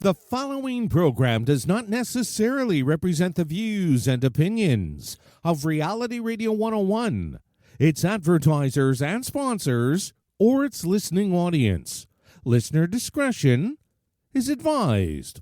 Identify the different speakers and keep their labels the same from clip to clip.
Speaker 1: The following program does not necessarily represent the views and opinions of Reality Radio 101, its advertisers and sponsors, or its listening audience. Listener discretion is advised.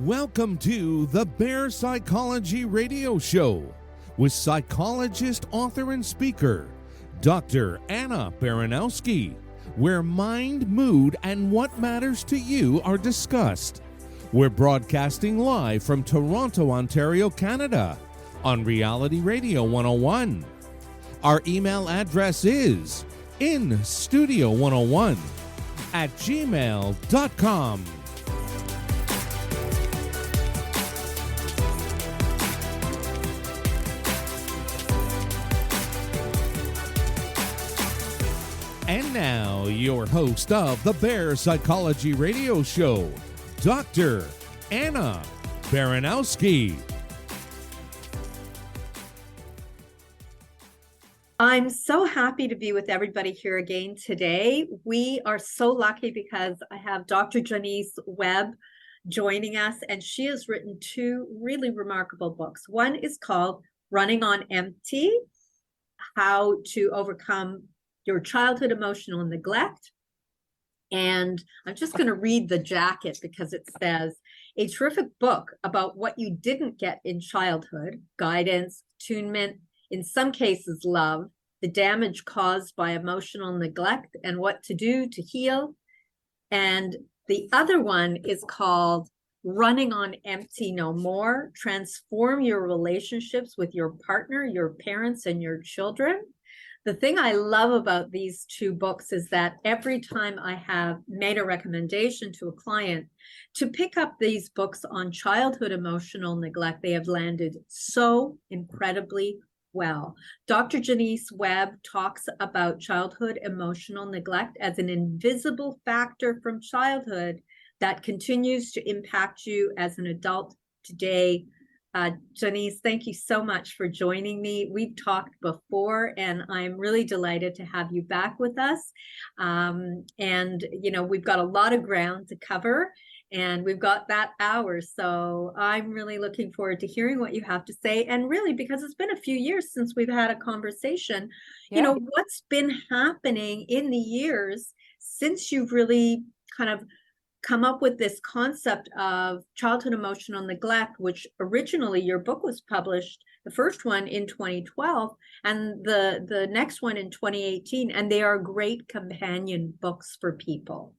Speaker 1: Welcome to the Bear Psychology Radio Show with psychologist, author, and speaker, Dr. Anna Baranowski, where mind, mood, and what matters to you are discussed. We're broadcasting live from Toronto, Ontario, Canada, on Reality Radio 101. Our email address is instudio101@gmail.com. And now, your host of the Bear Psychology Radio Show, Dr. Anna Baranowski.
Speaker 2: I'm so happy to be with everybody here again today. We are so lucky because I have Dr. Jonice Webb joining us, and she has written two really remarkable books. One is called Running on Empty, How to Overcome Your Childhood Emotional Neglect. And I'm just going to read the jacket because it says, a terrific book about what you didn't get in childhood, guidance, attunement, in some cases love, the damage caused by emotional neglect, and what to do to heal. And the other one is called Running on Empty No More, Transform Your Relationships with Your Partner, Your Parents, and Your Children. The thing I love about these two books is that every time I have made a recommendation to a client to pick up these books on childhood emotional neglect, they have landed so incredibly well. Dr. Jonice Webb talks about childhood emotional neglect as an invisible factor from childhood that continues to impact you as an adult today. Jonice, thank you so much for joining me. We've talked before, and I'm really delighted to have you back with us. We've got a lot of ground to cover, and we've got that hour. So I'm really looking forward to hearing what you have to say. And really, because it's been a few years since we've had a conversation, what's been happening in the years since you've really kind of come up with this concept of childhood emotional neglect, which originally your book was published, the first one in 2012 and the next one in 2018, and they are great companion books for people.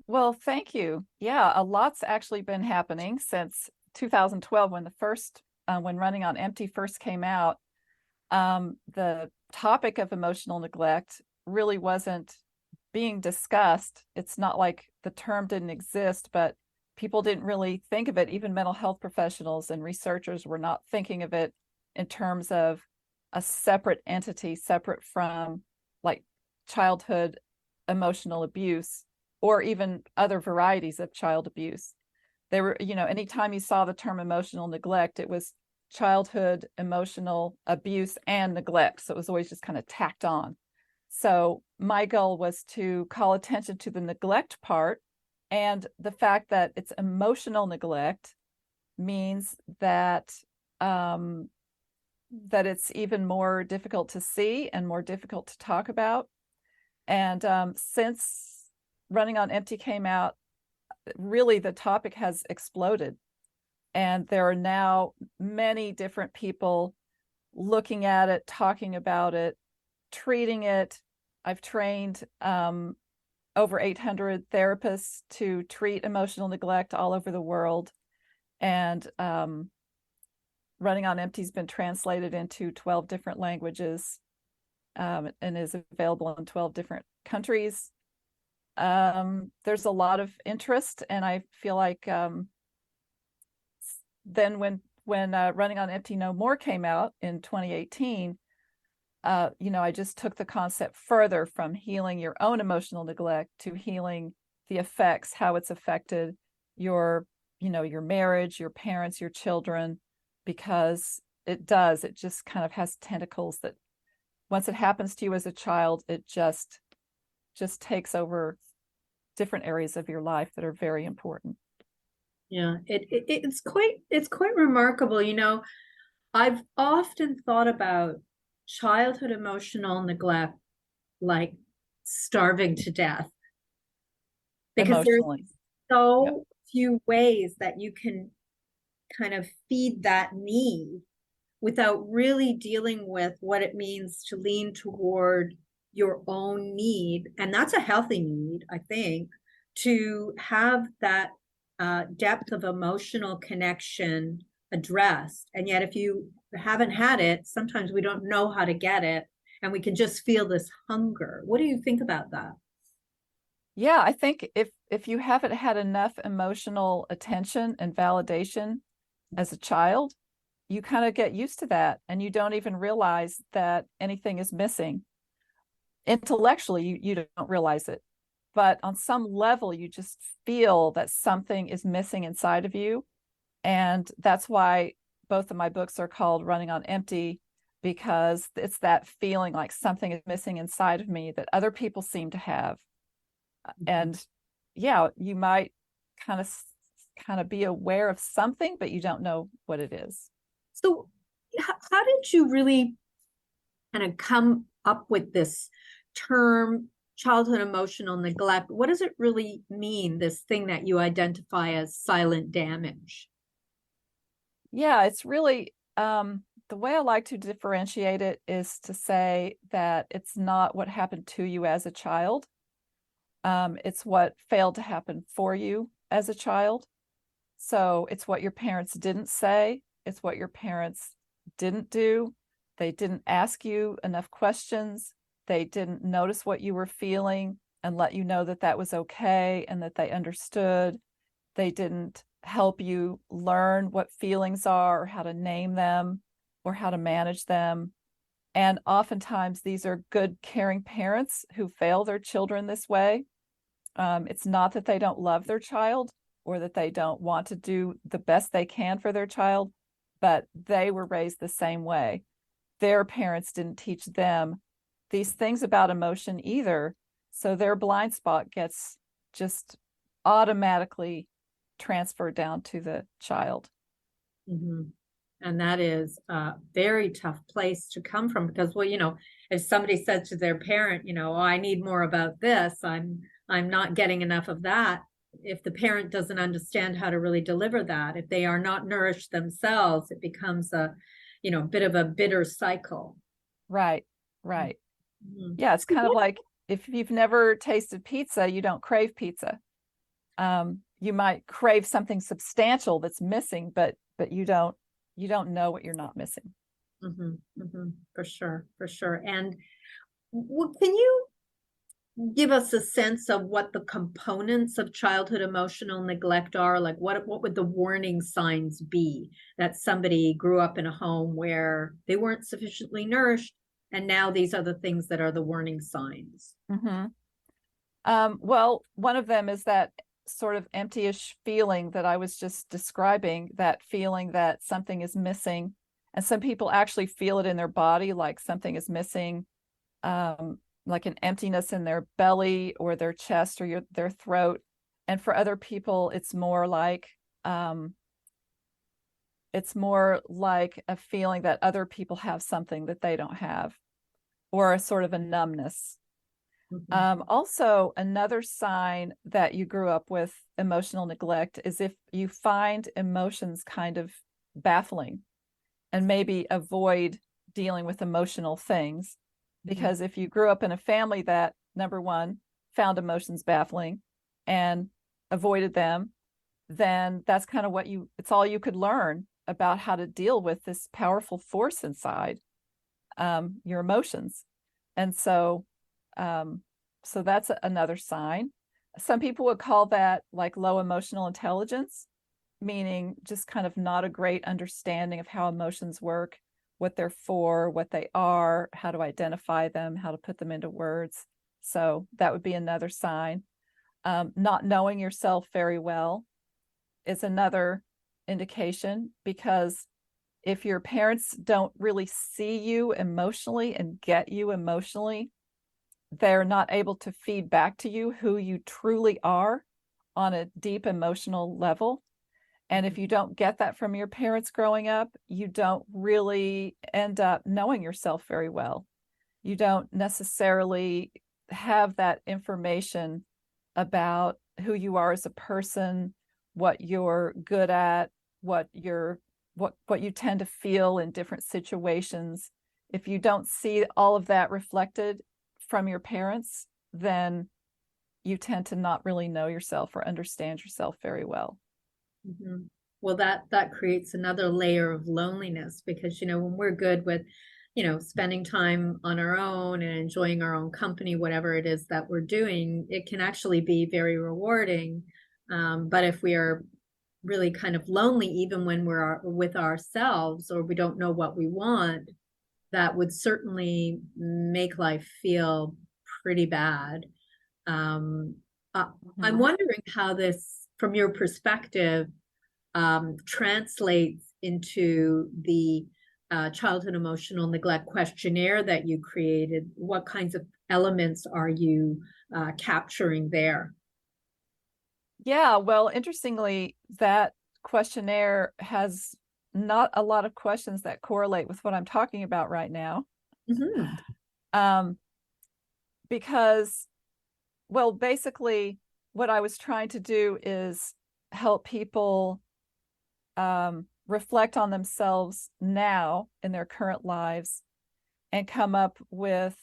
Speaker 3: Well, thank you. Yeah, a lot's actually been happening since 2012 when when Running on Empty first came out. The topic of emotional neglect really wasn't being discussed. It's not like the term didn't exist, but people didn't really think of it. Even mental health professionals and researchers were not thinking of it in terms of a separate entity, separate from like childhood emotional abuse or even other varieties of child abuse. They were, anytime you saw the term emotional neglect, it was childhood emotional abuse and neglect. So it was always just kind of tacked on. So my goal was to call attention to the neglect part, and the fact that it's emotional neglect means that that it's even more difficult to see and more difficult to talk about. And since Running on Empty came out, really the topic has exploded. And there are now many different people looking at it, talking about it, treating it. I've trained over 800 therapists to treat emotional neglect all over the world. And Running on Empty's been translated into 12 different languages, and is available in 12 different countries. There's a lot of interest, and I feel like then when Running on Empty No More came out in 2018, I just took the concept further from healing your own emotional neglect to healing the effects, how it's affected your marriage, your parents, your children, because it just kind of has tentacles that once it happens to you as a child, it just takes over different areas of your life that are very important.
Speaker 2: Yeah, it's quite remarkable. I've often thought about childhood emotional neglect like starving to death, because there's so few ways that you can kind of feed that need without really dealing with what it means to lean toward your own need. And that's a healthy need, I think, to have that depth of emotional connection addressed. And yet, if you haven't had it, sometimes we don't know how to get it, and we can just feel this hunger. What do you think about that?
Speaker 3: Yeah, I think if you haven't had enough emotional attention and validation as a child, you kind of get used to that, and you don't even realize that anything is missing. Intellectually, you don't realize it, but on some level, you just feel that something is missing inside of you. And that's why both of my books are called Running on Empty, because it's that feeling like something is missing inside of me that other people seem to have. And yeah, you might kind of be aware of something, but you don't know what it is.
Speaker 2: So how did you really kind of come up with this term, childhood emotional neglect? What does it really mean, this thing that you identify as silent damage?
Speaker 3: Yeah, it's really the way I like to differentiate it is to say that it's not what happened to you as a child. It's what failed to happen for you as a child. So it's what your parents didn't say. It's what your parents didn't do. They didn't ask you enough questions. They didn't notice what you were feeling and let you know that that was okay and that they understood. They didn't help you learn what feelings are or how to name them or how to manage them. And oftentimes these are good, caring parents who fail their children this way. It's not that they don't love their child or that they don't want to do the best they can for their child, but they were raised the same way. Their parents didn't teach them these things about emotion either. So their blind spot gets just automatically transferred down to the child.
Speaker 2: Mm-hmm. And that is a very tough place to come from, because, well, if somebody said to their parent, oh, I need more about this, I'm not getting enough of that. If the parent doesn't understand how to really deliver that, if they are not nourished themselves, it becomes a bit of a bitter cycle.
Speaker 3: Right. Mm-hmm. Yeah, it's kind of like if you've never tasted pizza, you don't crave pizza. You might crave something substantial that's missing, but you don't know what you're not missing.
Speaker 2: Mm-hmm, mm-hmm, for sure. And can you give us a sense of what the components of childhood emotional neglect are? Like what would the warning signs be that somebody grew up in a home where they weren't sufficiently nourished, and now these are the things that are the warning signs?
Speaker 3: Mm-hmm. Well, one of them is that sort of empty-ish feeling that I was just describing, that feeling that something is missing. And some people actually feel it in their body, like something is missing, like an emptiness in their belly or their chest or their throat. And for other people, it's more like a feeling that other people have something that they don't have, or a sort of a numbness. Mm-hmm. Also, another sign that you grew up with emotional neglect is if you find emotions kind of baffling and maybe avoid dealing with emotional things. Because if you grew up in a family that, number one, found emotions baffling and avoided them, then that's kind of it's all you could learn about how to deal with this powerful force inside your emotions. And so that's another sign. Some people would call that like low emotional intelligence, meaning just kind of not a great understanding of how emotions work, what they're for, what they are, how to identify them, how to put them into words. So that would be another sign. Not knowing yourself very well is another indication, because if your parents don't really see you emotionally and get you emotionally, they're not able to feed back to you who you truly are on a deep emotional level. And if you don't get that from your parents growing up, you don't really end up knowing yourself very well. You don't necessarily have that information about who you are as a person, what you're good at, what you tend to feel in different situations. If you don't see all of that reflected from your parents, then you tend to not really know yourself or understand yourself very well.
Speaker 2: Mm-hmm. Well, that creates another layer of loneliness, because, when we're good with, spending time on our own and enjoying our own company, whatever it is that we're doing, it can actually be very rewarding. But if we are really kind of lonely, even when we're with ourselves, or we don't know what we want, that would certainly make life feel pretty bad. I'm wondering how this, from your perspective, translates into the childhood emotional neglect questionnaire that you created. What kinds of elements are you capturing there?
Speaker 3: Yeah, well, interestingly, that questionnaire has not a lot of questions that correlate with what I'm talking about right now.
Speaker 2: Mm-hmm.
Speaker 3: Because, well, basically, what I was trying to do is help people reflect on themselves now in their current lives and come up with,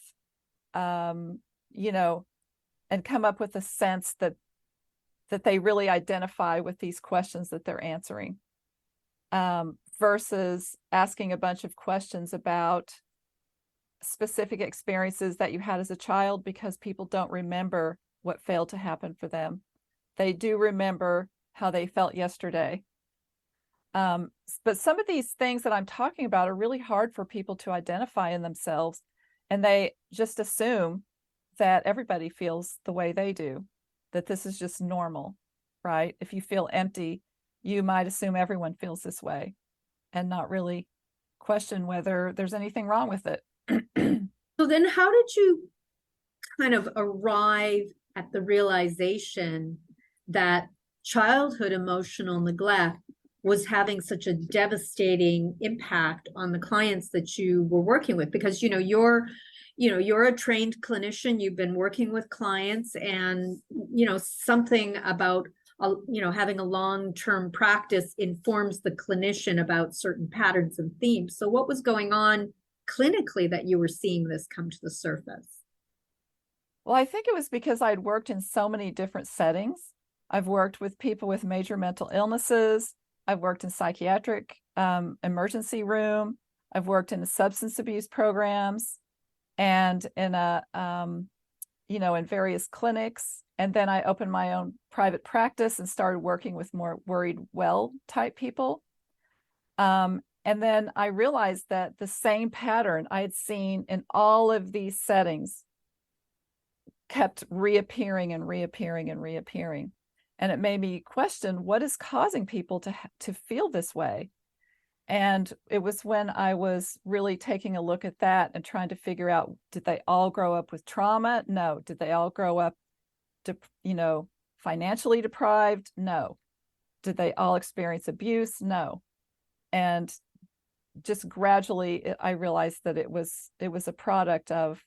Speaker 3: and come up with a sense that they really identify with these questions that they're answering, versus asking a bunch of questions about specific experiences that you had as a child, because people don't remember what failed to happen for them. They do remember how they felt yesterday. But some of these things that I'm talking about are really hard for people to identify in themselves, and they just assume that everybody feels the way they do, that this is just normal, right? If you feel empty, you might assume everyone feels this way and not really question whether there's anything wrong with it.
Speaker 2: So then how did you kind of arrive at the realization that childhood emotional neglect was having such a devastating impact on the clients that you were working with? Because you're a trained clinician, you've been working with clients, and something about having a long-term practice informs the clinician about certain patterns and themes. So what was going on clinically that you were seeing this come to the surface?
Speaker 3: Well, I think it was because I'd worked in so many different settings. I've worked with people with major mental illnesses. I've worked in psychiatric emergency room. I've worked in substance abuse programs and in in various clinics. And then I opened my own private practice and started working with more worried well type people. And then I realized that the same pattern I had seen in all of these settings kept reappearing and reappearing and reappearing. And it made me question, what is causing people to feel this way? And it was when I was really taking a look at that and trying to figure out, did they all grow up with trauma? No. Did they all grow up, financially deprived? No. Did they all experience abuse? No. And just gradually, I realized that it was a product of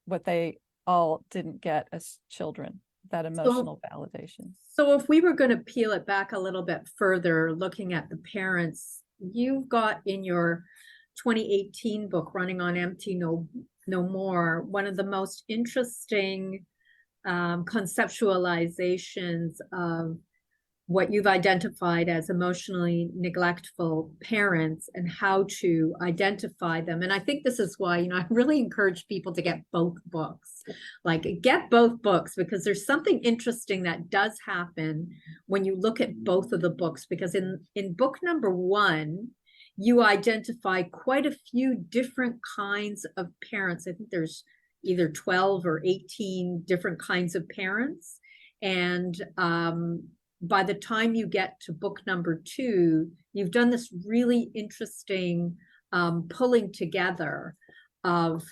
Speaker 3: what they all didn't get as children, that emotional validation.
Speaker 2: So if we were going to peel it back a little bit further, looking at the parents, you've got in your 2018 book, Running on Empty No More, one of the most interesting conceptualizations of what you've identified as emotionally neglectful parents and how to identify them. And I think this is why, I really encourage people to get both books. Like, get both books, because there's something interesting that does happen when you look at both of the books. Because in book number 1, you identify quite a few different kinds of parents. I think there's either 12 or 18 different kinds of parents. And by the time you get to book number 2, you've done this really interesting pulling together of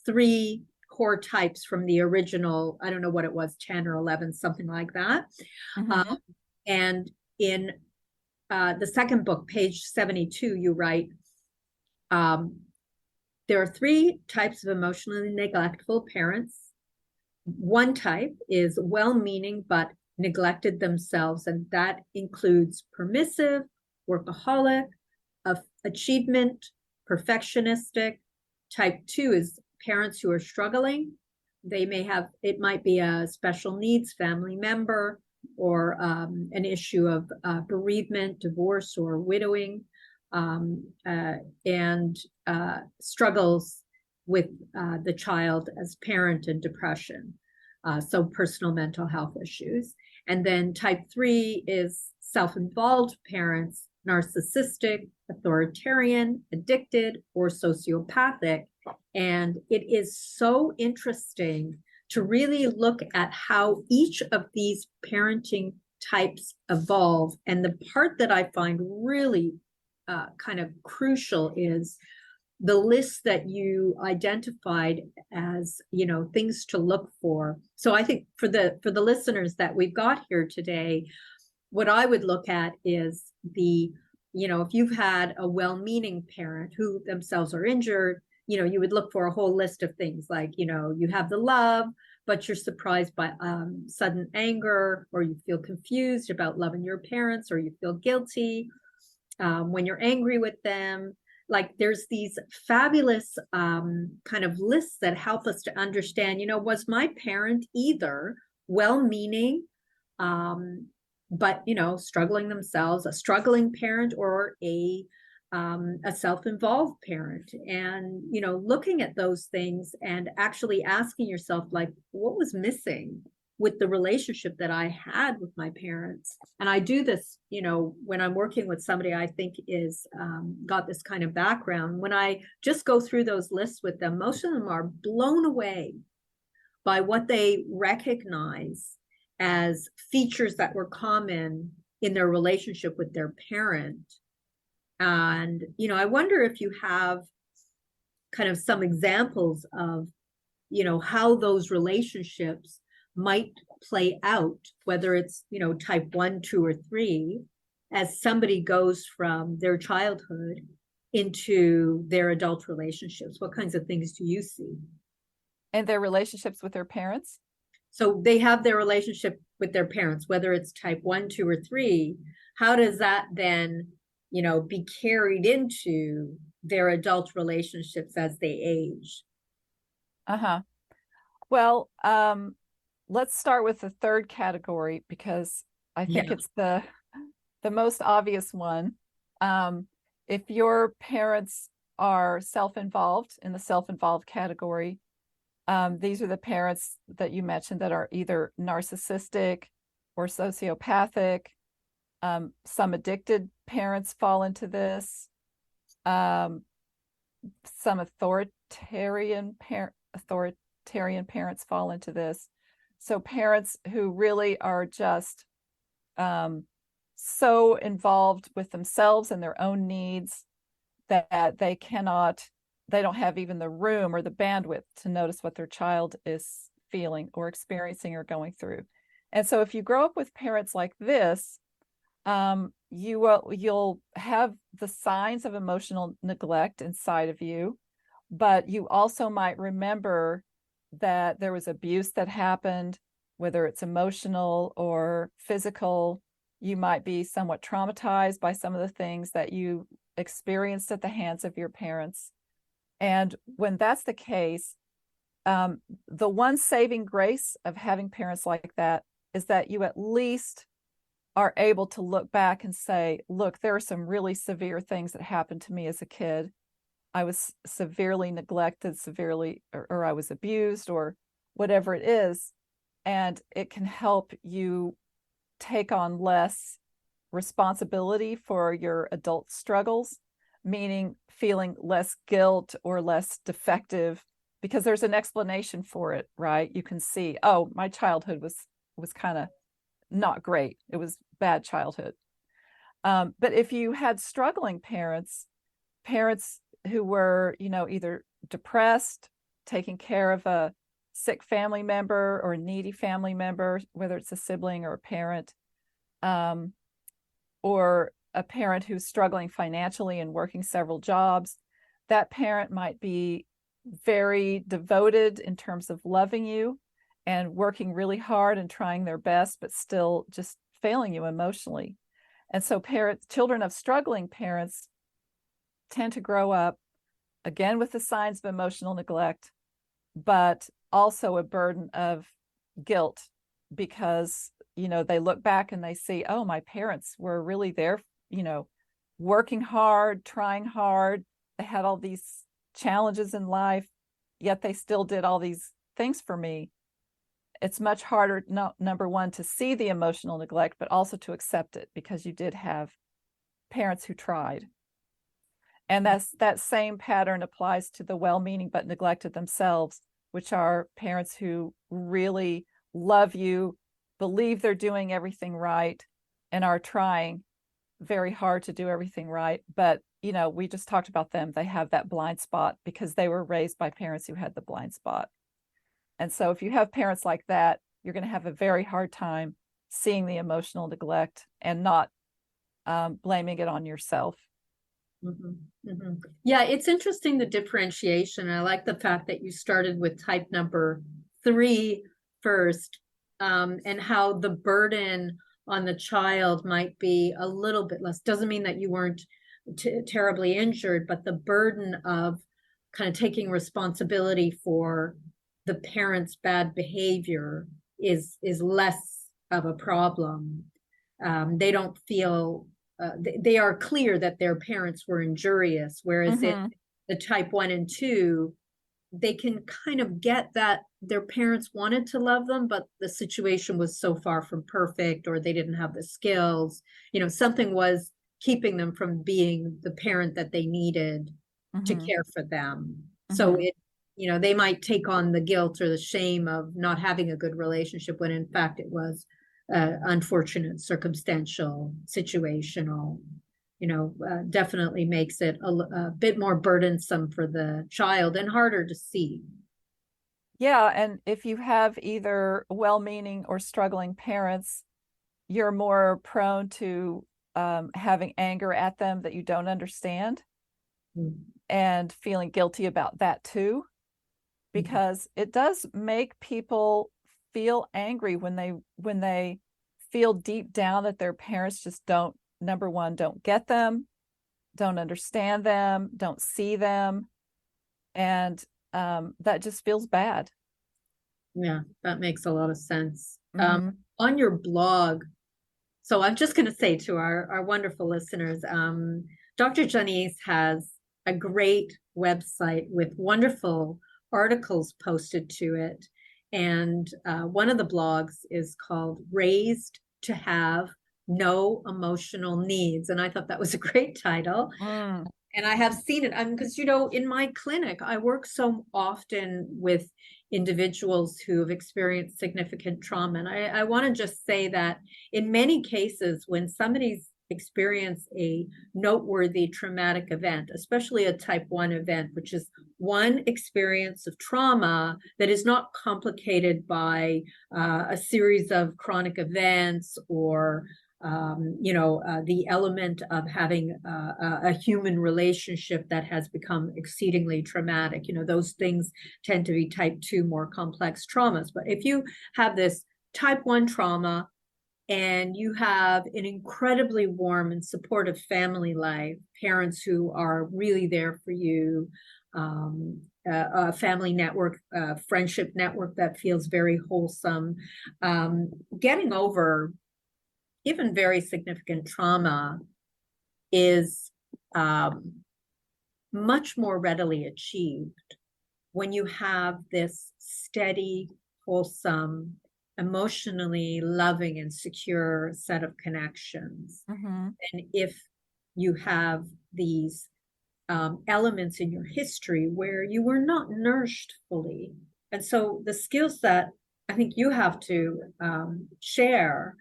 Speaker 2: 3 core types from the original, I don't know what it was, 10 or 11, something like that. Mm-hmm. And in the second book, page 72, you write, there are 3 types of emotionally neglectful parents. One type is well-meaning but neglected themselves, and that includes permissive, workaholic, achievement, perfectionistic. Type 2 is parents who are struggling. It might be a special needs family member, or an issue of bereavement, divorce, or widowing, and struggles with the child as parent, and depression. So personal mental health issues. And then type 3 is self-involved parents, narcissistic, authoritarian, addicted, or sociopathic. And it is so interesting to really look at how each of these parenting types evolve. And the part that I find really kind of crucial is the list that you identified as, things to look for. So I think for the listeners that we've got here today, what I would look at is if you've had a well-meaning parent who themselves are injured, you would look for a whole list of things like, you have the love, but you're surprised by sudden anger, or you feel confused about loving your parents, or you feel guilty when you're angry with them. Like, there's these fabulous kind of lists that help us to understand, was my parent either well-meaning, but, struggling themselves, a struggling parent, or a self-involved parent? And, looking at those things and actually asking yourself, like, what was missing with the relationship that I had with my parents? And I do this, when I'm working with somebody I think is got this kind of background. When I just go through those lists with them, most of them are blown away by what they recognize as features that were common in their relationship with their parent. And, I wonder if you have kind of some examples of, how those relationships might play out, whether it's, type 1, 2, or 3, as somebody goes from their childhood into their adult relationships. What kinds of things do you see?
Speaker 3: And their relationships with their parents?
Speaker 2: So they have their relationship with their parents, whether it's type 1, 2, or 3. How does that then, be carried into their adult relationships as they age?
Speaker 3: Well, let's start with the third category, because I think it's the most obvious one. If your parents are self-involved, in the self-involved category, these are the parents that you mentioned that are either narcissistic or sociopathic. Some addicted parents fall into this. Some authoritarian parents fall into this. So parents who really are just so involved with themselves and their own needs that they don't have even the room or the bandwidth to notice what their child is feeling or experiencing or going through. And so if you grow up with parents like this, you'll have the signs of emotional neglect inside of you, but you also might remember that there was abuse that happened, whether it's emotional or physical. You might be somewhat traumatized by some of the things that you experienced at the hands of your parents. And when that's the case, the one saving grace of having parents like that is that you at least are able to look back and say, look, there are some really severe things that happened to me as a kid. I was severely neglected, or I was abused, or whatever it is. And it can help you take on less responsibility for your adult struggles, meaning feeling less guilt or less defective, because there's an explanation for it, right? You can see, oh, my childhood was kind of not great. It was bad childhood. But if you had struggling parents who were, either depressed, taking care of a sick family member or a needy family member, whether it's a sibling or a parent, or a parent who's struggling financially and working several jobs, that parent might be very devoted in terms of loving you and working really hard and trying their best, but still just failing you emotionally. And so children of struggling parents tend to grow up again with the signs of emotional neglect, but also a burden of guilt, because they look back and they see, oh, my parents were really there, working hard, trying hard. They had all these challenges in life, yet they still did all these things for me. It's much harder, number one, to see the emotional neglect, but also to accept it, because you did have parents who tried. And that same pattern applies to the well-meaning but neglected themselves, which are parents who really love you, believe they're doing everything right, and are trying very hard to do everything right. But, we just talked about them. They have that blind spot because they were raised by parents who had the blind spot. And so if you have parents like that, you're going to have a very hard time seeing the emotional neglect and not blaming it on yourself.
Speaker 2: Mm-hmm. Mm-hmm. Yeah, it's interesting, the differentiation. I like the fact that you started with type number 3 first, and how the burden on the child might be a little bit less. Doesn't mean that you weren't terribly injured, but the burden of kind of taking responsibility for the parent's bad behavior is less of a problem. They don't feel they are clear that their parents were injurious, whereas in the type 1 and 2, they can kind of get that their parents wanted to love them, but the situation was so far from perfect, or they didn't have the skills. Something was keeping them from being the parent that they needed to care for them. So they might take on the guilt or the shame of not having a good relationship, when in fact it was unfortunate, circumstantial, situational. Definitely makes it a bit more burdensome for the child and harder to see.
Speaker 3: Yeah, and if you have either well-meaning or struggling parents, you're more prone to having anger at them that you don't understand, and feeling guilty about that too, because it does make people feel angry when they feel deep down that their parents just don't, number one, don't get them, don't understand them, don't see them, and that just feels bad.
Speaker 2: Yeah, that makes a lot of sense. On your blog, so I'm just going to say to our wonderful listeners, Dr. Jonice has a great website with wonderful articles posted to it. And one of the blogs is called Raised to Have No Emotional Needs. And I thought that was a great title. And I have seen it because, in my clinic, I work so often with individuals who have experienced significant trauma. And I want to just say that in many cases, when somebody's experienced a noteworthy traumatic event, especially a type 1 event, which is one experience of trauma that is not complicated by a series of chronic events or the element of having a human relationship that has become exceedingly traumatic. Those things tend to be type 2 more complex traumas. But if you have this type 1 trauma and you have an incredibly warm and supportive family life, parents who are really there for you, a family network, friendship network that feels very wholesome. Getting over even very significant trauma is much more readily achieved when you have this steady, wholesome, emotionally loving and secure set of connections.
Speaker 3: Mm-hmm.
Speaker 2: And if you have these elements in your history where you were not nourished fully. And so the skills that I think you have to share,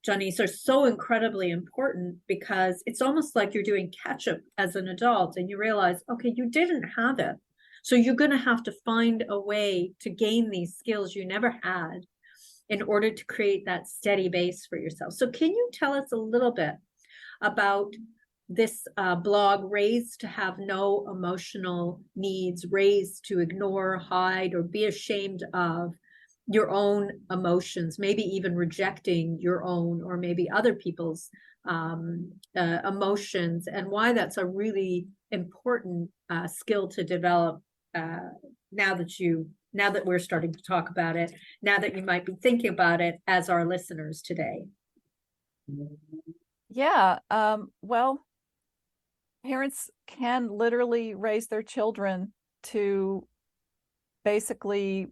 Speaker 2: Jonice, are so incredibly important, because it's almost like you're doing catch up as an adult and you realize, okay, you didn't have it. So you're going to have to find a way to gain these skills you never had in order to create that steady base for yourself. So can you tell us a little bit about this blog, Raised to Have No Emotional Needs, Raised to Ignore, Hide, or Be Ashamed of your own emotions, maybe even rejecting your own or maybe other people's emotions, and why that's a really important skill to develop now that we're starting to talk about it, now that you might be thinking about it as our listeners today.
Speaker 3: Yeah. Well, parents can literally raise their children to basically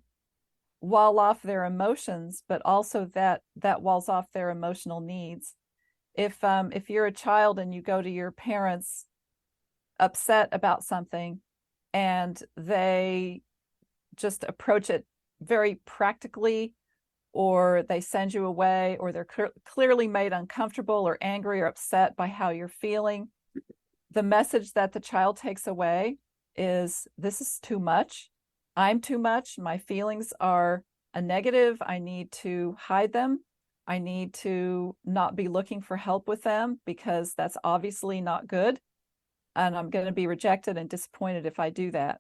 Speaker 3: wall off their emotions, but also that walls off their emotional needs. If you're a child and you go to your parents upset about something and they just approach it very practically, or they send you away, or they're clearly made uncomfortable or angry or upset by how you're feeling, the message that the child takes away is, this is too much. I'm too much. My feelings are a negative. I need to hide them. I need to not be looking for help with them, because that's obviously not good. And I'm going to be rejected and disappointed if I do that.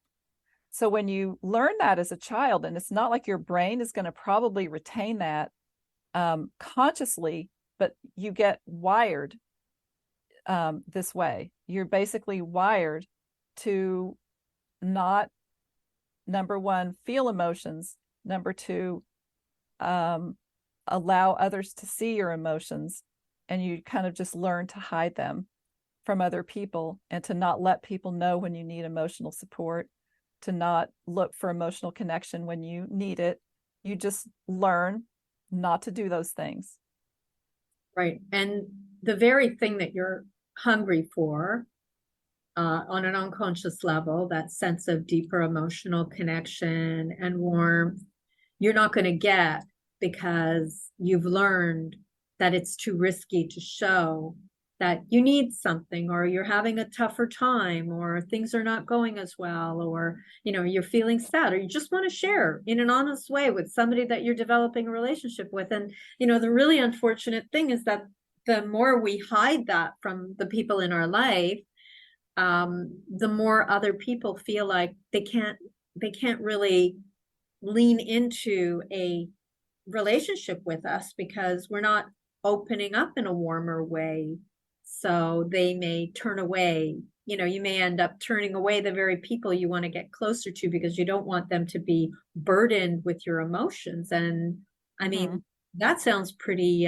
Speaker 3: So when you learn that as a child, and it's not like your brain is going to probably retain that consciously, but you get wired this way. You're basically wired to not, number one, feel emotions, number two, allow others to see your emotions, and you kind of just learn to hide them from other people, and to not let people know when you need emotional support, to not look for emotional connection when you need it. You just learn not to do those things.
Speaker 2: Right. And the very thing that you're hungry for on an unconscious level, that sense of deeper emotional connection and warmth, you're not going to get, because you've learned that it's too risky to show that you need something, or you're having a tougher time, or things are not going as well, or you're feeling sad, or you just want to share in an honest way with somebody that you're developing a relationship with. And the really unfortunate thing is that the more we hide that from the people in our life, the more other people feel like they can't really lean into a relationship with us, because we're not opening up in a warmer way. So they may turn away. You may end up turning away the very people you want to get closer to, because you don't want them to be burdened with your emotions. And I mean, that sounds pretty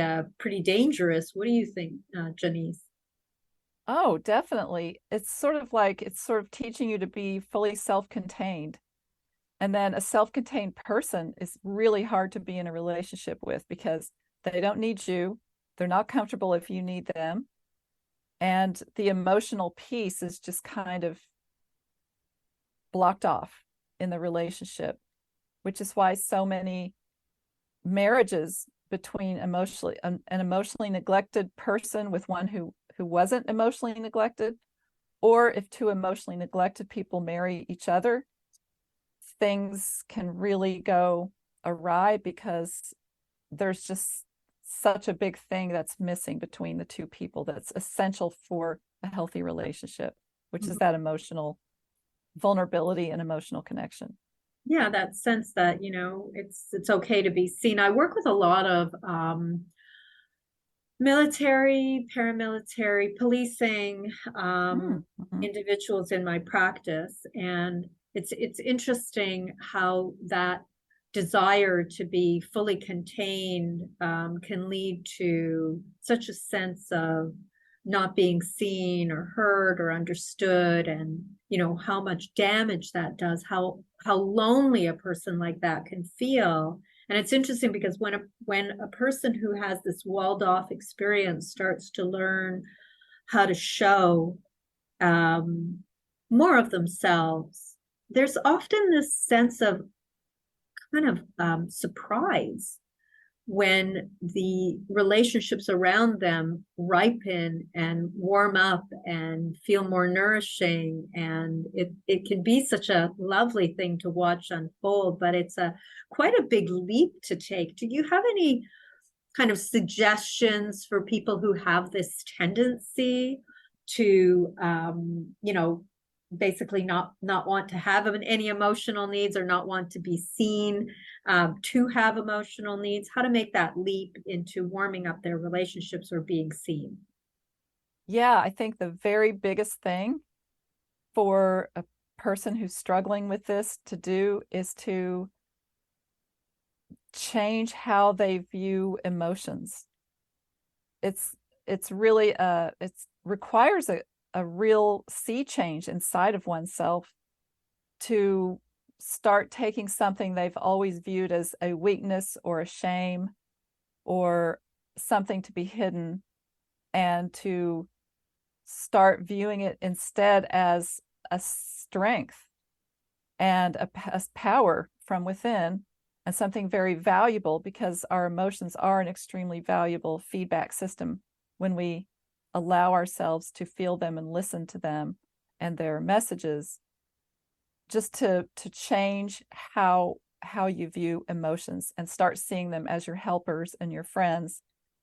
Speaker 2: dangerous. What do you think, Jonice?
Speaker 3: Oh, definitely. It's sort of teaching you to be fully self-contained. And then a self-contained person is really hard to be in a relationship with, because they don't need you. They're not comfortable if you need them. And the emotional piece is just kind of blocked off in the relationship, which is why so many marriages between an emotionally neglected person with one who wasn't emotionally neglected, or if two emotionally neglected people marry each other, things can really go awry, because there's just such a big thing that's missing between the two people that's essential for a healthy relationship, which is that emotional vulnerability and emotional connection.
Speaker 2: Yeah, that sense that it's okay to be seen. I work with a lot of military, paramilitary, policing individuals in my practice, and it's interesting how that desire to be fully contained can lead to such a sense of not being seen or heard or understood, and how much damage that does, how lonely a person like that can feel. And it's interesting because when a person who has this walled off experience starts to learn how to show more of themselves, there's often this sense of kind of surprise when the relationships around them ripen and warm up and feel more nourishing. And it can be such a lovely thing to watch unfold, but it's quite a big leap to take. Do you have any kind of suggestions for people who have this tendency to basically not want to have any emotional needs, or not want to be seen, to have emotional needs, how to make that leap into warming up their relationships or being seen?
Speaker 3: Yeah, I think the very biggest thing for a person who's struggling with this to do is to change how they view emotions. It's really it requires a real sea change inside of oneself to start taking something they've always viewed as a weakness or a shame or something to be hidden, and to start viewing it instead as a strength and a power from within, and something very valuable, because our emotions are an extremely valuable feedback system when we allow ourselves to feel them and listen to them and their messages. Just to change how you view emotions and start seeing them as your helpers and your friends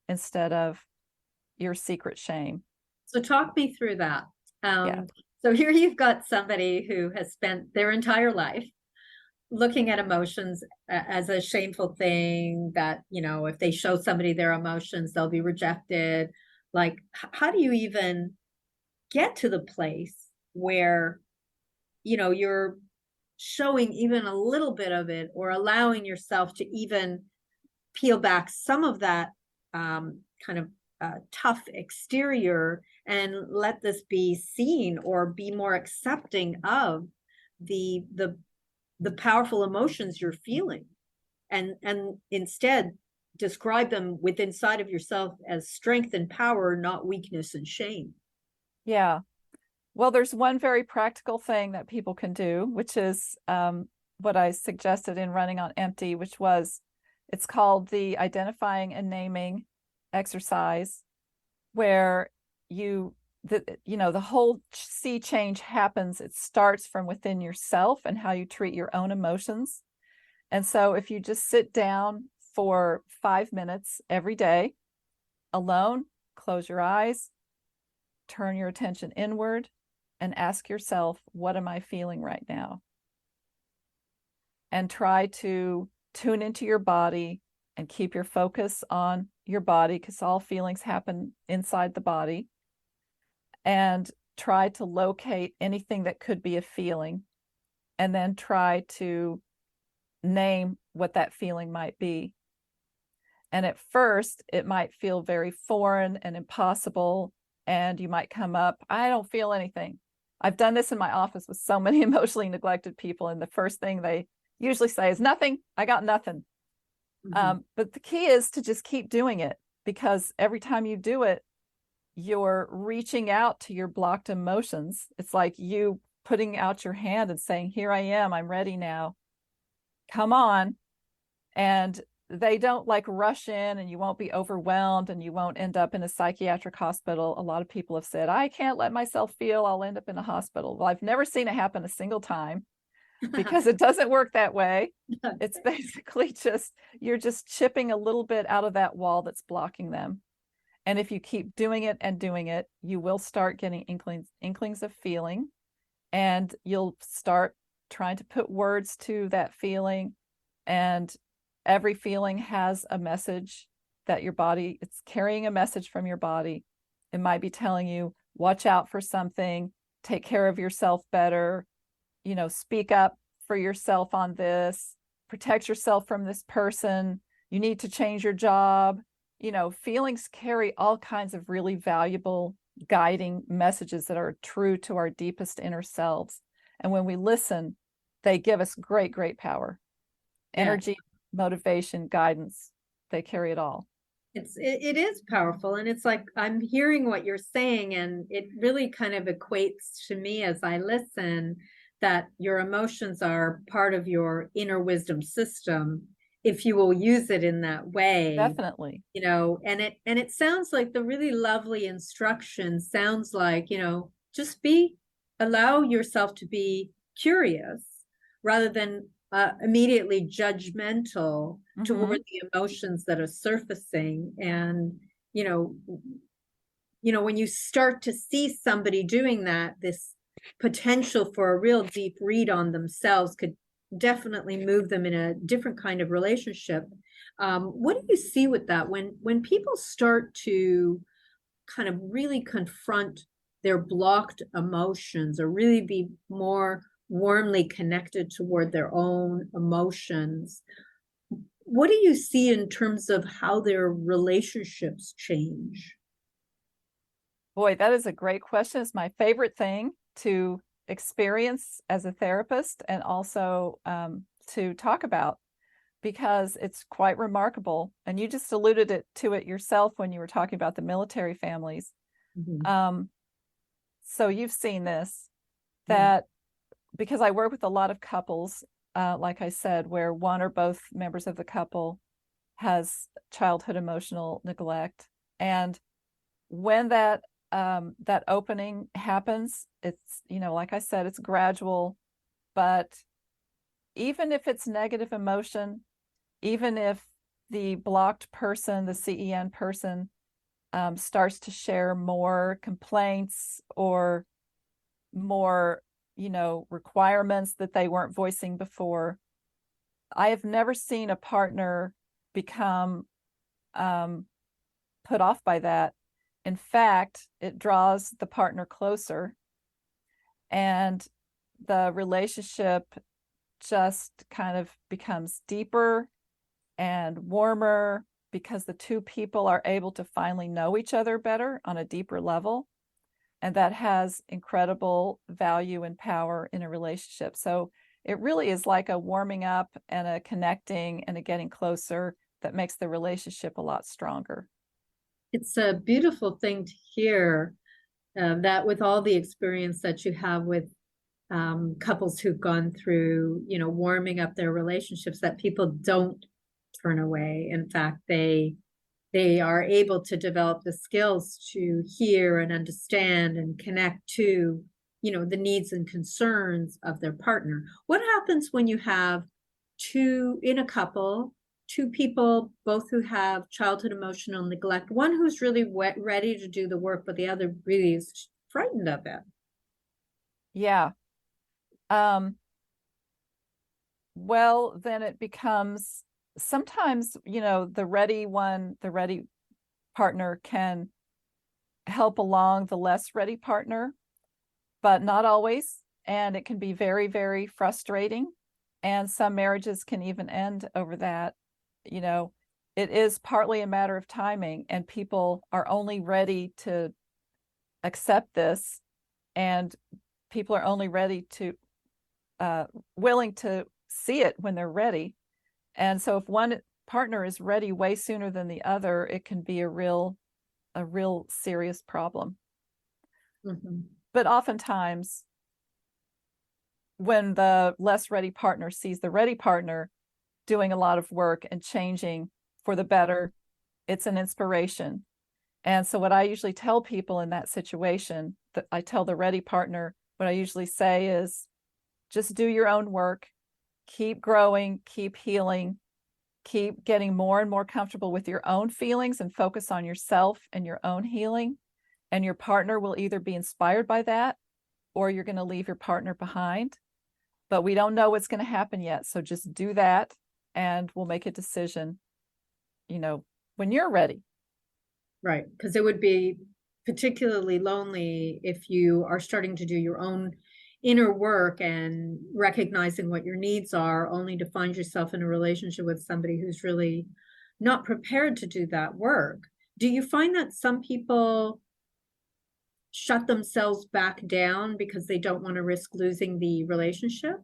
Speaker 3: instead of your secret shame.
Speaker 2: So talk me through that.
Speaker 3: Yeah.
Speaker 2: So here you've got somebody who has spent their entire life looking at emotions as a shameful thing, that, if they show somebody their emotions, they'll be rejected. Like, how do you even get to the place where, you're showing even a little bit of it, or allowing yourself to even peel back some of that kind of tough exterior, and let this be seen, or be more accepting of the powerful emotions you're feeling, and instead describe them within inside of yourself as strength and power, not weakness and shame?
Speaker 3: Yeah. Well, there's one very practical thing that people can do, which is what I suggested in Running on Empty, which was, it's called the identifying and naming exercise, where the whole sea change happens. It starts from within yourself and how you treat your own emotions. And so if you just sit down for 5 minutes every day alone, close your eyes, turn your attention inward, and ask yourself, what am I feeling right now? And try to tune into your body and keep your focus on your body, because all feelings happen inside the body. And try to locate anything that could be a feeling, and then try to name what that feeling might be. And at first, it might feel very foreign and impossible, and you might come up, I don't feel anything. I've done this in my office with so many emotionally neglected people, and the first thing they usually say is, nothing, I got nothing. Mm-hmm. But the key is to just keep doing it, because every time you do it, you're reaching out to your blocked emotions. It's like you putting out your hand and saying, here I am, I'm ready now. Come on. And they don't like rush in, and you won't be overwhelmed, and you won't end up in a psychiatric hospital. A lot of people have said, I can't let myself feel, I'll end up in a hospital. Well, I've never seen it happen a single time, because it doesn't work that way. It's basically just, you're just chipping a little bit out of that wall that's blocking them. And if you keep doing it and doing it, you will start getting inklings of feeling, and you'll start trying to put words to that feeling. And every feeling has a message that your body, it's carrying a message from your body. It might be telling you, watch out for something, take care of yourself better, speak up for yourself on this, protect yourself from this person, you need to change your job. Feelings carry all kinds of really valuable guiding messages that are true to our deepest inner selves. And when we listen, they give us great, great power, energy, motivation, guidance. They carry it all.
Speaker 2: It is powerful. And it's like, I'm hearing what you're saying, and it really kind of equates to me as I listen that your emotions are part of your inner wisdom system, if you will use it in that way.
Speaker 3: Definitely.
Speaker 2: And it sounds like the really lovely instruction sounds like, just allow yourself to be curious rather than immediately judgmental toward the emotions that are surfacing. And when you start to see somebody doing that, this potential for a real deep read on themselves could definitely move them in a different kind of relationship. What do you see with that when people start to kind of really confront their blocked emotions, or really be more warmly connected toward their own emotions? What do you see in terms of how their relationships change?
Speaker 3: Boy, that is a great question. It's my favorite thing to experience as a therapist, and also to talk about, because it's quite remarkable. And you just alluded to it yourself when you were talking about the military families. So you've seen this, that because I work with a lot of couples, like I said, where one or both members of the couple has childhood emotional neglect. And when that opening happens, it's, like I said, it's gradual. But even if it's negative emotion, even if the blocked person, the CEN person, starts to share more complaints or more, requirements that they weren't voicing before, I have never seen a partner become put off by that. In fact, it draws the partner closer, and the relationship just kind of becomes deeper and warmer, because the two people are able to finally know each other better on a deeper level. And that has incredible value and power in a relationship. So it really is like a warming up and a connecting and a getting closer that makes the relationship a lot stronger.
Speaker 2: It's a beautiful thing to hear, that with all the experience that you have with couples who've gone through, warming up their relationships, that people don't turn away. In fact, they are able to develop the skills to hear and understand and connect to, the needs and concerns of their partner. What happens when you have two people, both who have childhood emotional neglect, one who's really ready to do the work, but the other really is frightened of it?
Speaker 3: Yeah. Well, then it becomes sometimes, the ready partner can help along the less ready partner, but not always. And it can be very, very frustrating. And some marriages can even end over that. It is partly a matter of timing, and people are only ready to accept this, and people are only ready to, willing to see it when they're ready. And so if one partner is ready way sooner than the other, it can be a real serious problem. But oftentimes, when the less ready partner sees the ready partner doing a lot of work and changing for the better, it's an inspiration. And so what I usually tell people in that situation, that I tell the ready partner, what I usually say is, just do your own work, keep growing, keep healing, keep getting more and more comfortable with your own feelings, and focus on yourself and your own healing. And your partner will either be inspired by that, or you're going to leave your partner behind. But we don't know what's going to happen yet. So just do that, and we'll make a decision, when you're ready.
Speaker 2: Right. Because it would be particularly lonely if you are starting to do your own inner work and recognizing what your needs are, only to find yourself in a relationship with somebody who's really not prepared to do that work. Do you find that some people shut themselves back down because they don't want to risk losing the relationship?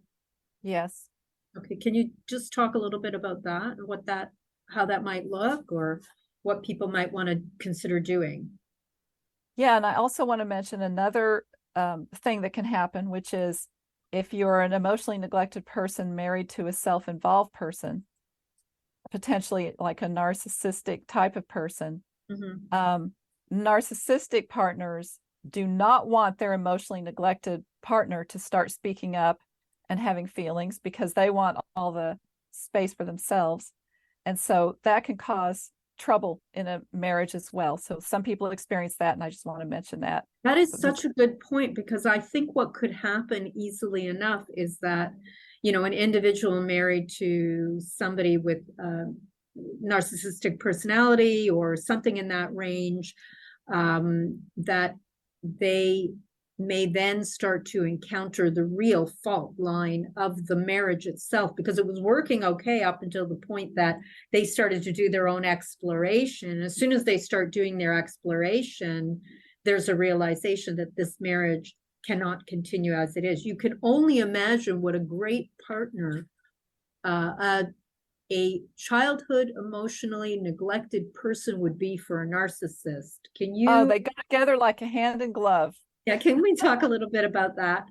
Speaker 3: Yes.
Speaker 2: Okay, can you just talk a little bit about that and how that might look, or what people might want to consider doing?
Speaker 3: Yeah, and I also want to mention another thing that can happen, which is if you're an emotionally neglected person married to a self-involved person, potentially like a narcissistic type of person, narcissistic partners do not want their emotionally neglected partner to start speaking up and having feelings, because they want all the space for themselves. And so that can cause trouble in a marriage as well. So some people experience that, and I just want to mention that.
Speaker 2: That is such a good point, because I think what could happen easily enough is that, an individual married to somebody with narcissistic personality or something in that range, that they may then start to encounter the real fault line of the marriage itself, because it was working okay up until the point that they started to do their own exploration. As soon as they start doing their exploration, there's a realization that this marriage cannot continue as it is. You can only imagine what a great partner a childhood emotionally neglected person would be for a narcissist. Can you?
Speaker 3: Oh, they go together like a hand in glove.
Speaker 2: Yeah, can we talk a little bit about that?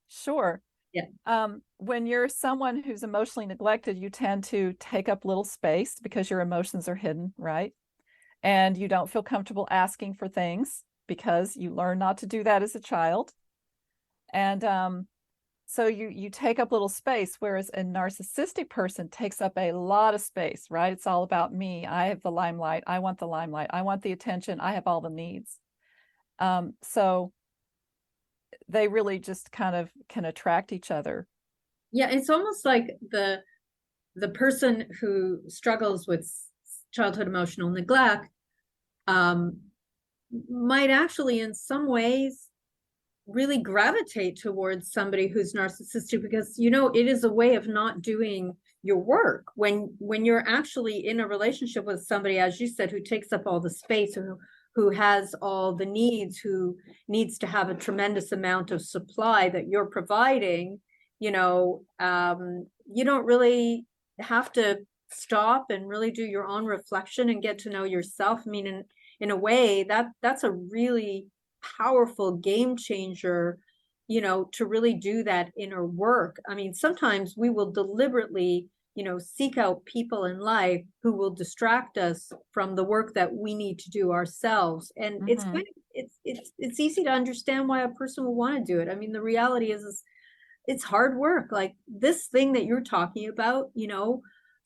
Speaker 3: Sure.
Speaker 2: Yeah.
Speaker 3: When you're someone who's emotionally neglected, you tend to take up little space because your emotions are hidden, right? And you don't feel comfortable asking for things because you learn not to do that as a child. And so you take up little space, whereas a narcissistic person takes up a lot of space, right? It's all about me. I have the limelight. I want the limelight. I want the attention. I have all the needs. So they really just kind of can attract each other.
Speaker 2: Yeah, it's almost like the person who struggles with childhood emotional neglect might actually in some ways really gravitate towards somebody who's narcissistic, because it is a way of not doing your work when you're actually in a relationship with somebody, as you said, who takes up all the space, who has all the needs, who needs to have a tremendous amount of supply that you're providing. You don't really have to stop and really do your own reflection and get to know yourself. I mean, in a way, that's a really powerful game changer, to really do that inner work. I mean, sometimes we will deliberately, seek out people in life who will distract us from the work that we need to do ourselves. And it's easy to understand why a person will want to do it. I mean, the reality is it's hard work. Like this thing that you're talking about,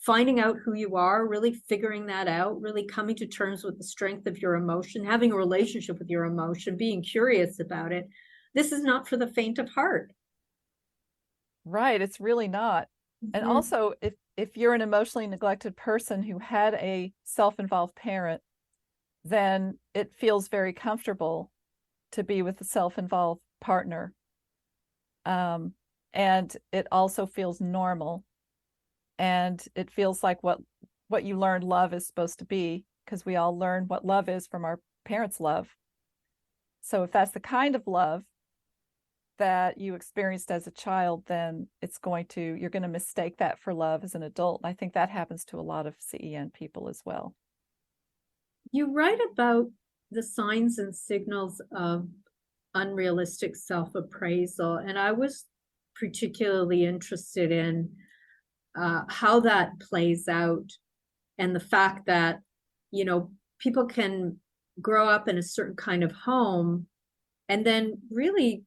Speaker 2: finding out who you are, really figuring that out, really coming to terms with the strength of your emotion, having a relationship with your emotion, being curious about it. This is not for the faint of heart.
Speaker 3: Right. It's really not. And also, if you're an emotionally neglected person who had a self-involved parent, then it feels very comfortable to be with a self-involved partner. And it also feels normal. And it feels like what you learned love is supposed to be, because we all learn what love is from our parents' love. So if that's the kind of love that you experienced as a child, then you're going to mistake that for love as an adult. And I think that happens to a lot of CEN people as well.
Speaker 2: You write about the signs and signals of unrealistic self-appraisal, and I was particularly interested in how that plays out, and the fact that people can grow up in a certain kind of home and then really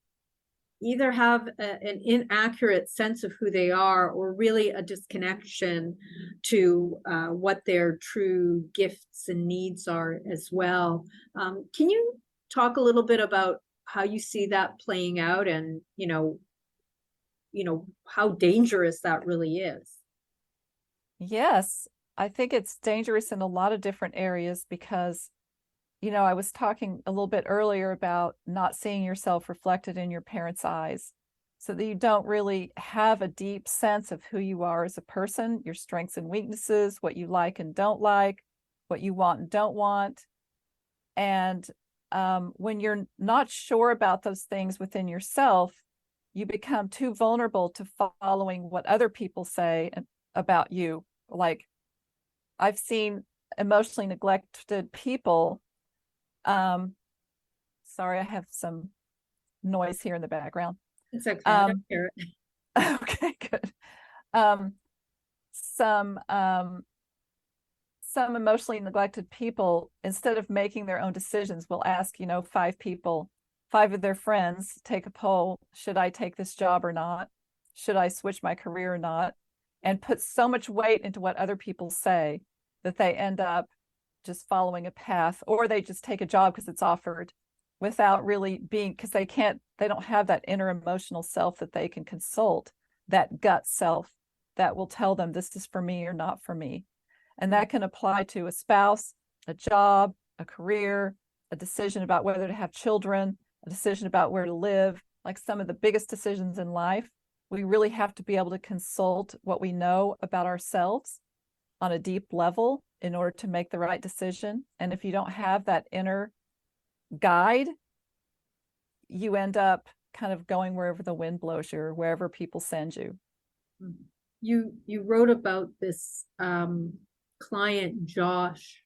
Speaker 2: either have an inaccurate sense of who they are, or really a disconnection to what their true gifts and needs are as well. Can you talk a little bit about how you see that playing out, and how dangerous that really is?
Speaker 3: Yes, I think it's dangerous in a lot of different areas because, I was talking a little bit earlier about not seeing yourself reflected in your parents' eyes. so that you don't really have a deep sense of who you are as a person, your strengths and weaknesses, what you like and don't like, what you want and don't want. And when you're not sure about those things within yourself, you become too vulnerable to following what other people say about you. Like, I've seen emotionally neglected people. Sorry, I have some noise here in the background.
Speaker 2: It's okay. I don't hear it.
Speaker 3: Okay, good. Um, some emotionally neglected people, instead of making their own decisions, will ask, five of their friends, take a poll: should I take this job or not? Should I switch my career or not? And put so much weight into what other people say that they end up just following a path, or they just take a job because it's offered, without really because they don't have that inner emotional self that they can consult, that gut self that will tell them this is for me or not for me. And that can apply to a spouse, a job, a career, a decision about whether to have children, a decision about where to live. Like, some of the biggest decisions in life, we really have to be able to consult what we know about ourselves on a deep level in order to make the right decision. And if you don't have that inner guide, you end up kind of going wherever the wind blows you, or wherever people send you.
Speaker 2: You wrote about this client, Josh,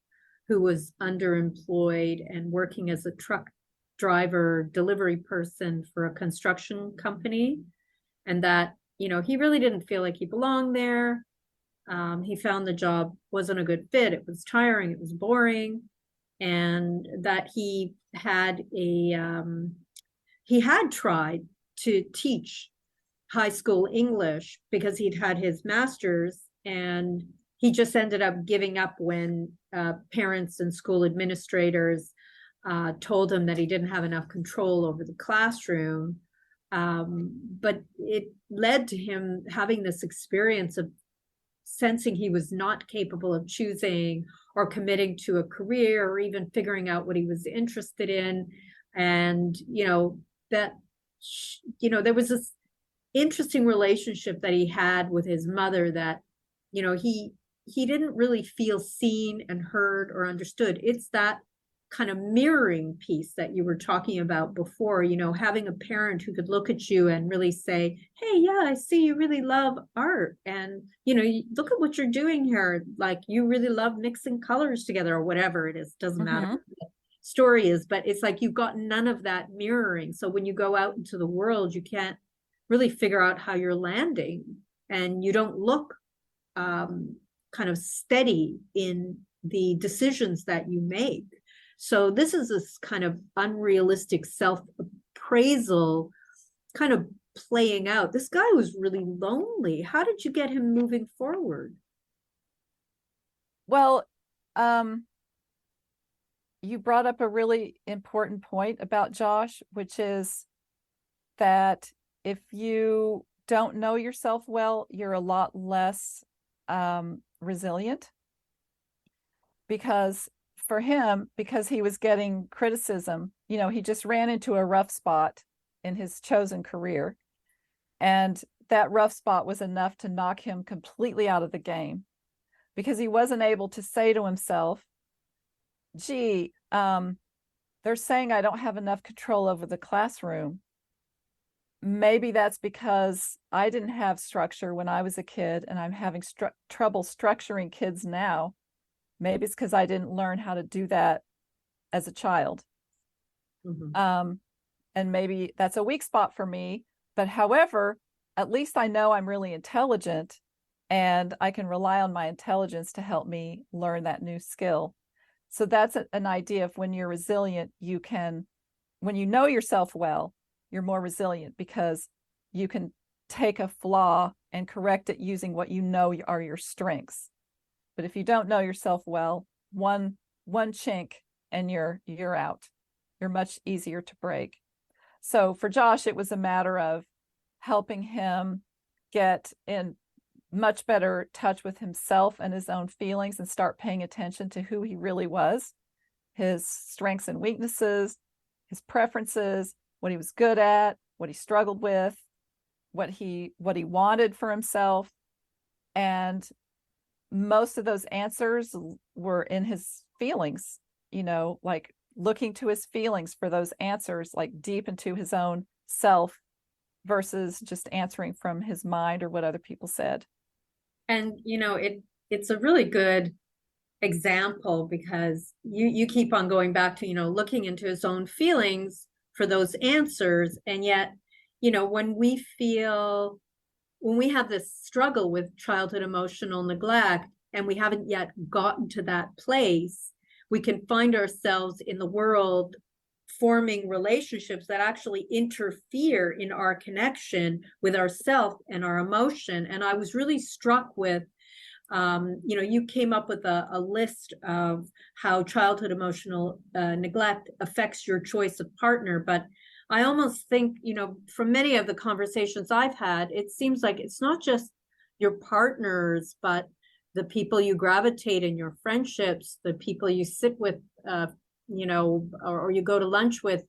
Speaker 2: who was underemployed and working as a truck driver, delivery person for a construction company, and that he really didn't feel like he belonged there. He found the job wasn't a good fit. It was tiring, it was boring, and that he had tried to teach high school English because he'd had his master's, and he just ended up giving up when parents and school administrators told him that he didn't have enough control over the classroom. But it led to him having this experience of sensing he was not capable of choosing or committing to a career, or even figuring out what he was interested in. And there was this interesting relationship that he had with his mother, that he didn't really feel seen and heard or understood. It's that kind of mirroring piece that you were talking about before, having a parent who could look at you and really say, hey, yeah, I see you really love art, and look at what you're doing here, like you really love mixing colors together, or whatever it is. Doesn't matter what the story is, but it's like you've got none of that mirroring. So when you go out into the world, you can't really figure out how you're landing, and you don't look kind of steady in the decisions that you make. So this is this kind of unrealistic self-appraisal kind of playing out. This guy was really lonely. How did you get him moving forward?
Speaker 3: Well, you brought up a really important point about Josh, which is that if you don't know yourself well, you're a lot less resilient. Because for him, because he was getting criticism, he just ran into a rough spot in his chosen career. And that rough spot was enough to knock him completely out of the game, because he wasn't able to say to himself, gee, they're saying I don't have enough control over the classroom. Maybe that's because I didn't have structure when I was a kid, and I'm having trouble structuring kids now. Maybe it's because I didn't learn how to do that as a child. And maybe that's a weak spot for me. But however, at least I know I'm really intelligent, and I can rely on my intelligence to help me learn that new skill. So that's an idea of when you're resilient, when you know yourself well, you're more resilient, because you can take a flaw and correct it using what you know are your strengths. But if you don't know yourself well, one chink and you're out. You're much easier to break. So for Josh, it was a matter of helping him get in much better touch with himself and his own feelings, and start paying attention to who he really was, his strengths and weaknesses, his preferences, what he was good at, what he struggled with, what he wanted for himself. And most of those answers were in his feelings, like looking to his feelings for those answers, like deep into his own self versus just answering from his mind or what other people said.
Speaker 2: And it's a really good example, because you keep on going back to looking into his own feelings for those answers. And yet when we have this struggle with childhood emotional neglect and we haven't yet gotten to that place, we can find ourselves in the world forming relationships that actually interfere in our connection with ourself and our emotion. And I was really struck with you came up with a list of how childhood emotional neglect affects your choice of partner. But I almost think, from many of the conversations I've had, it seems like it's not just your partners, but the people you gravitate in your friendships, the people you sit with, or you go to lunch with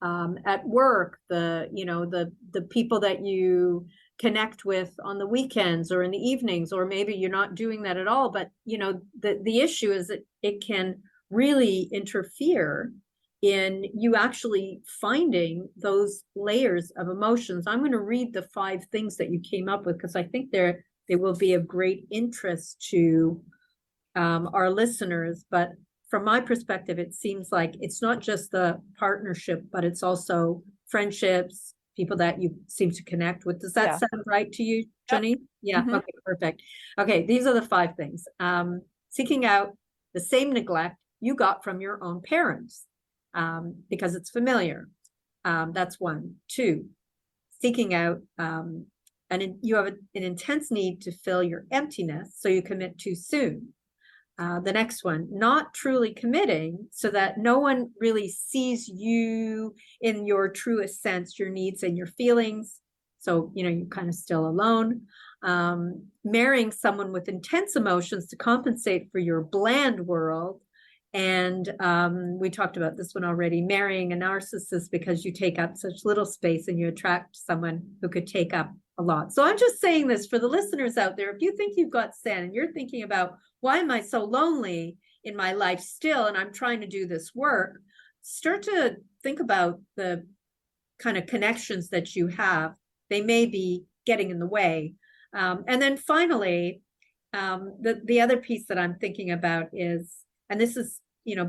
Speaker 2: at work, the people that you connect with on the weekends or in the evenings, or maybe you're not doing that at all. But the issue is that it can really interfere in you actually finding those layers of emotions. I'm going to read the 5 things that you came up with, because I think they will be of great interest to our listeners. But from my perspective, it seems like it's not just the partnership, but it's also friendships, people that you seem to connect with. Does that sound right to you, Jonice? Yep. Yeah. Mm-hmm. Okay, perfect. Okay, these are the 5 things. Seeking out the same neglect you got from your own parents, because it's familiar. That's 1. 2, seeking out, you have an intense need to fill your emptiness, so you commit too soon. The next one, not truly committing, so that no one really sees you in your truest sense, your needs and your feelings. So, you're kind of still alone. Marrying someone with intense emotions to compensate for your bland world. And we talked about this one already, marrying a narcissist because you take up such little space and you attract someone who could take up a lot. So I'm just saying this for the listeners out there. If you think you've got sin and you're thinking about, why am I so lonely in my life still, and I'm trying to do this work, start to think about the kind of connections that you have. They may be getting in the way. And then finally, the other piece that I'm thinking about is, and this is,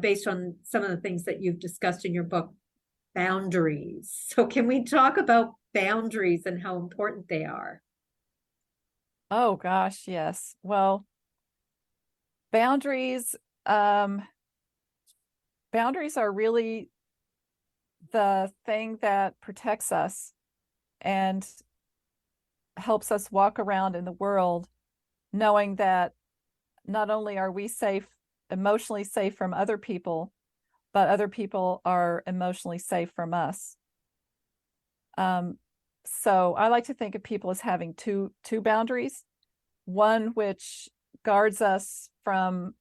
Speaker 2: based on some of the things that you've discussed in your book, boundaries. So can we talk about boundaries and how important they are?
Speaker 3: Oh gosh, yes. Well, boundaries are really the thing that protects us and helps us walk around in the world knowing that not only are we safe, emotionally safe from other people, but other people are emotionally safe from us. So I like to think of people as having two boundaries, one which guards us from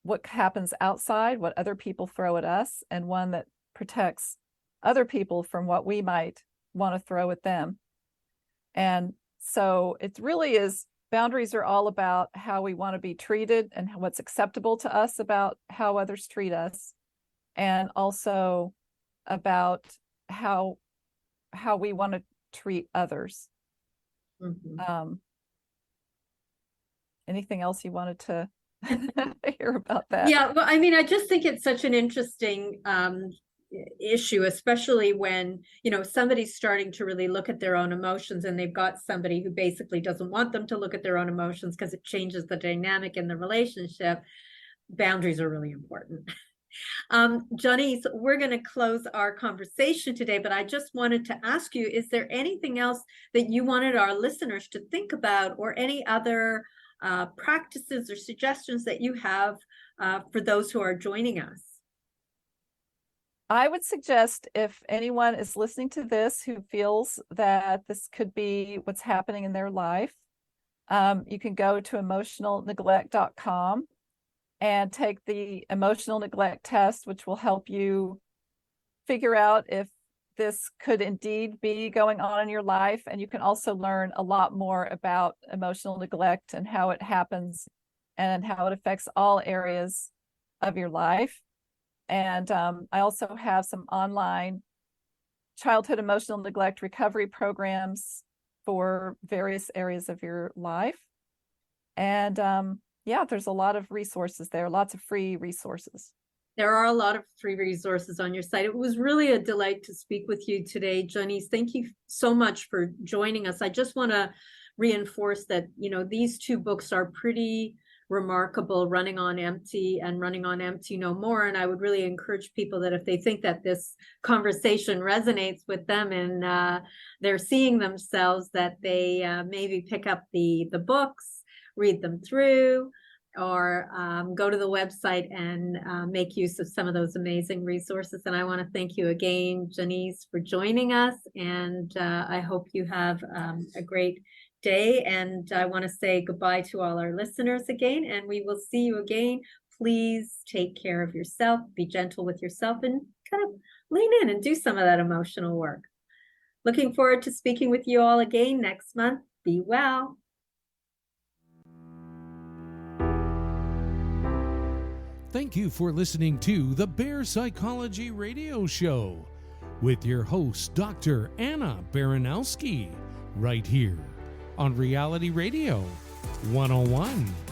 Speaker 3: what happens outside, what other people throw at us, and one that protects other people from what we might want to throw at them. And so it really is, boundaries are all about how we want to be treated and what's acceptable to us about how others treat us, and also about how we want to treat others. Mm-hmm. Anything else you wanted to hear about that?
Speaker 2: Yeah, well, I mean, I just think it's such an interesting issue, especially when, somebody's starting to really look at their own emotions and they've got somebody who basically doesn't want them to look at their own emotions because it changes the dynamic in the relationship. Boundaries are really important. Jonice, we're going to close our conversation today, but I just wanted to ask you, is there anything else that you wanted our listeners to think about, or any other practices or suggestions that you have for those who are joining us?
Speaker 3: I would suggest, if anyone is listening to this who feels that this could be what's happening in their life, you can go to emotionalneglect.com and take the emotional neglect test, which will help you figure out if this could indeed be going on in your life. And you can also learn a lot more about emotional neglect and how it happens and how it affects all areas of your life. And I also have some online childhood emotional neglect recovery programs for various areas of your life. And there's a lot of resources there, lots of free resources.
Speaker 2: There are a lot of free resources on your site. It was really a delight to speak with you today, Jonice. Thank you so much for joining us. I just want to reinforce that, these two books are pretty remarkable, Running on Empty and Running on Empty No More. And I would really encourage people that if they think that this conversation resonates with them and they're seeing themselves, that they maybe pick up the books, read them through, or go to the website and make use of some of those amazing resources. And I want to thank you again, Jonice, for joining us. And I hope you have a great day. And I want to say goodbye to all our listeners again, and we will see you again. Please take care of yourself, be gentle with yourself, and kind of lean in and do some of that emotional work. Looking forward to speaking with you all again next month. Be well.
Speaker 1: Thank you for listening to the Bear Psychology Radio Show with your host, Dr. Anna Baranowski, right here on Reality Radio 101.